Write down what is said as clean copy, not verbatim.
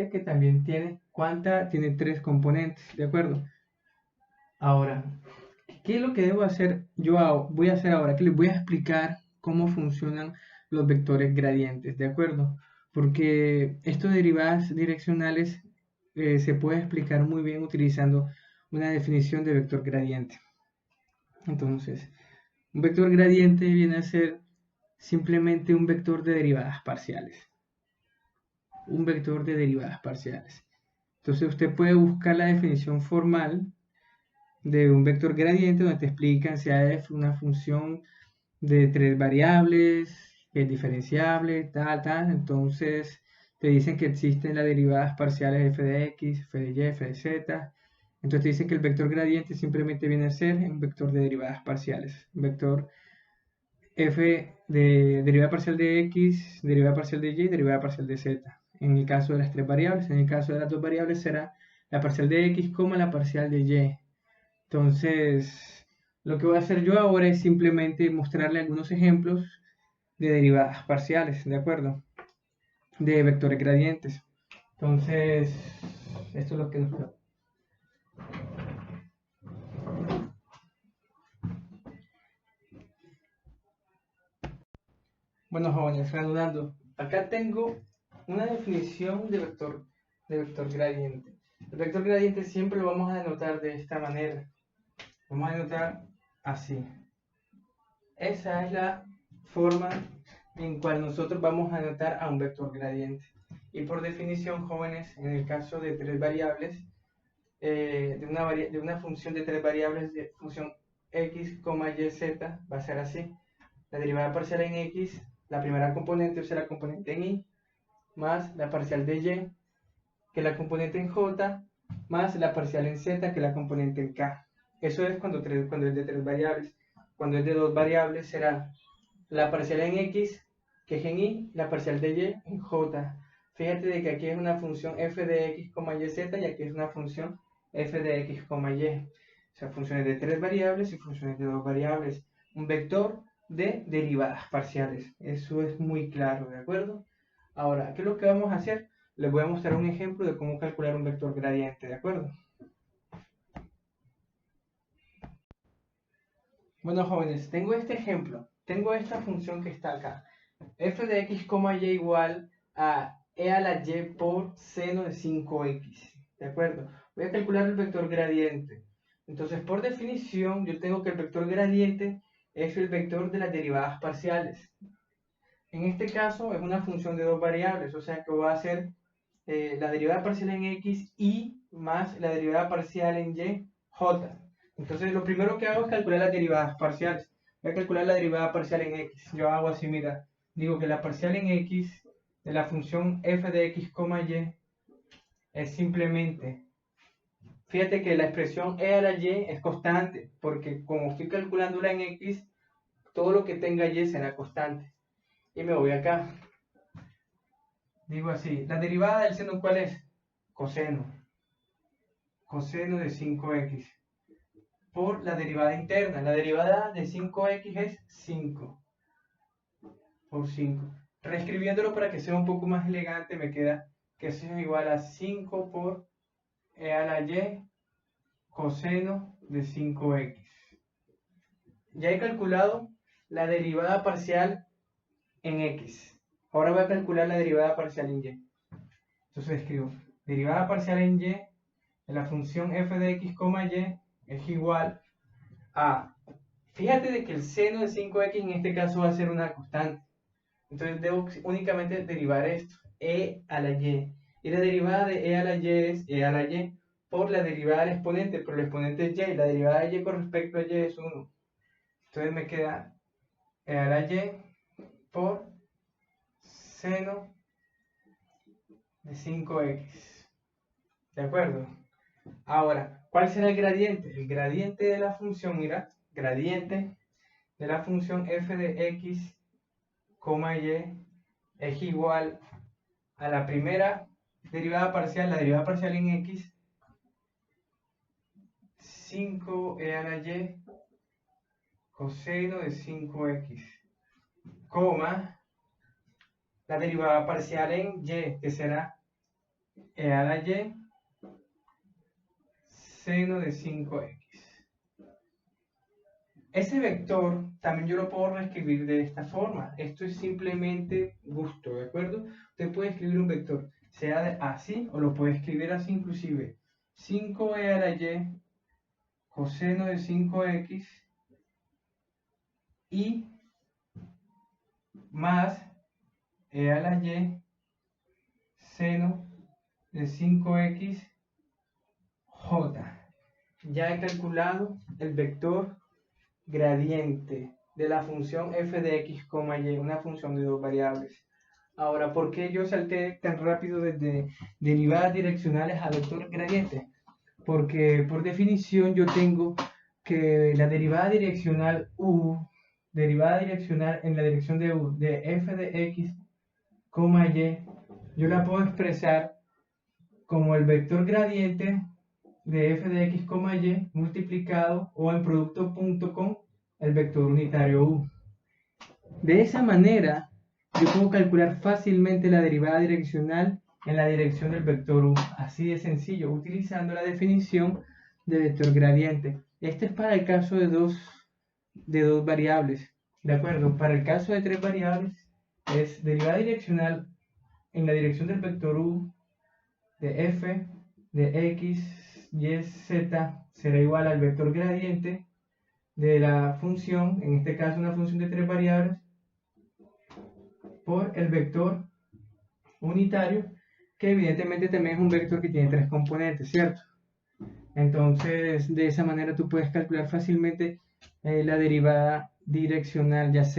gradiente que también tiene, tiene 3 componentes, ¿de acuerdo? Ahora, ¿qué es lo que debo hacer? Voy a hacer ahora, que les voy a explicar cómo funcionan los vectores gradientes, ¿de acuerdo? Porque estos derivadas direccionales se puede explicar muy bien utilizando una definición de vector gradiente. Entonces, un vector gradiente viene a ser simplemente un vector de derivadas parciales. Un vector de derivadas parciales. Entonces usted puede buscar la definición formal de un vector gradiente donde te explican si es una función de 3 variables, que es diferenciable, tal. Entonces te dicen que existen las derivadas parciales f de x, f de y, f de z. Entonces te dicen que el vector gradiente simplemente viene a ser un vector de derivadas parciales. Un vector f de derivada parcial de x, derivada parcial de y, derivada parcial de z. En el caso de las 3 variables, en el caso de las 2 variables será la parcial de x como la parcial de y. Entonces, lo que voy a hacer yo ahora es simplemente mostrarle algunos ejemplos de derivadas parciales, ¿de acuerdo? De vectores gradientes. Entonces, esto es lo que nos... Bueno, jóvenes, reanudando. Acá tengo una definición de vector gradiente. El vector gradiente siempre lo vamos a denotar de esta manera. Vamos a denotar así. Esa es la forma en cual nosotros vamos a denotar a un vector gradiente. Y por definición, jóvenes, en el caso de 3 variables, de una función de 3 variables, de función x, y, z, va a ser así. La derivada parcial en x, la primera componente, o sea, la componente en y, más la parcial de y, que es la componente en j, más la parcial en z, que es la componente en k. Eso es cuando es de 3 variables. Cuando es de 2 variables será la parcial en x, que es en y, la parcial de y en j. Fíjate de que aquí es una función f de x, y, z, y aquí es una función f de x, y. O sea, funciones de 3 variables y funciones de 2 variables. Un vector de derivadas parciales. Eso es muy claro, ¿de acuerdo? Ahora, ¿qué es lo que vamos a hacer? Les voy a mostrar un ejemplo de cómo calcular un vector gradiente, ¿de acuerdo? Bueno, jóvenes, tengo este ejemplo. Tengo esta función que está acá. F de x, y igual a e a la y por seno de 5x. ¿De acuerdo? Voy a calcular el vector gradiente. Entonces, por definición, yo tengo que el vector gradiente es el vector de las derivadas parciales. En este caso, es una función de 2 variables, o sea que voy a hacer la derivada parcial en x y más la derivada parcial en y, j. Entonces, lo primero que hago es calcular las derivadas parciales. Voy a calcular la derivada parcial en x. Yo hago así, mira. Digo que la parcial en x de la función f de x, y es simplemente... Fíjate que la expresión e a la y es constante, porque como estoy calculándola en x, todo lo que tenga y será constante. Y me voy acá. Digo así, la derivada del seno, ¿cuál es? Coseno. Coseno de 5x. Por la derivada interna. La derivada de 5x es 5 por 5. Reescribiéndolo para que sea un poco más elegante, me queda que eso es igual a 5 por e a la y coseno de 5x. Ya he calculado la derivada parcial en x. Ahora voy a calcular la derivada parcial en y. Entonces escribo derivada parcial en y de la función f de x, y es igual a... Fíjate de que el seno de 5x en este caso va a ser una constante. Entonces debo únicamente derivar esto, e a la y. Y la derivada de e a la y es e a la y por la derivada del exponente, pero el exponente es y. La derivada de y con respecto a y es 1. Entonces me queda e a la y por seno de 5x. ¿De acuerdo? Ahora, ¿cuál será el gradiente? El gradiente de la función, mira, gradiente de la función f de x, y es igual a la primera derivada parcial, la derivada parcial en x, 5e a la y coseno de 5x, coma, la derivada parcial en y, que será e a la y seno de 5x. Ese vector también yo lo puedo reescribir de esta forma. Esto es simplemente gusto, ¿de acuerdo? Usted puede escribir un vector, sea así o lo puede escribir así inclusive. 5e a la y coseno de 5x y más e a la y seno de 5x j. Ya he calculado el vector gradiente de la función f de x, y, una función de dos variables. Ahora, ¿por qué yo salté tan rápido desde derivadas direccionales a vector gradiente? Porque por definición yo tengo que la derivada direccional u, derivada direccional en la dirección de u, de f de x, y, yo la puedo expresar como el vector gradiente de f de x, y multiplicado o en producto punto con el vector unitario u. De esa manera, yo puedo calcular fácilmente la derivada direccional en la dirección del vector u. Así de sencillo, utilizando la definición de vector gradiente. Este es para el caso de dos variables. ¿De acuerdo? Para el caso de tres variables, es derivada direccional en la dirección del vector u de f de x, y, z será igual al vector gradiente de la función, en este caso una función de tres variables, por el vector unitario, que evidentemente también es un vector que tiene tres componentes, ¿cierto? Entonces, de esa manera tú puedes calcular fácilmente la derivada direccional, ya sea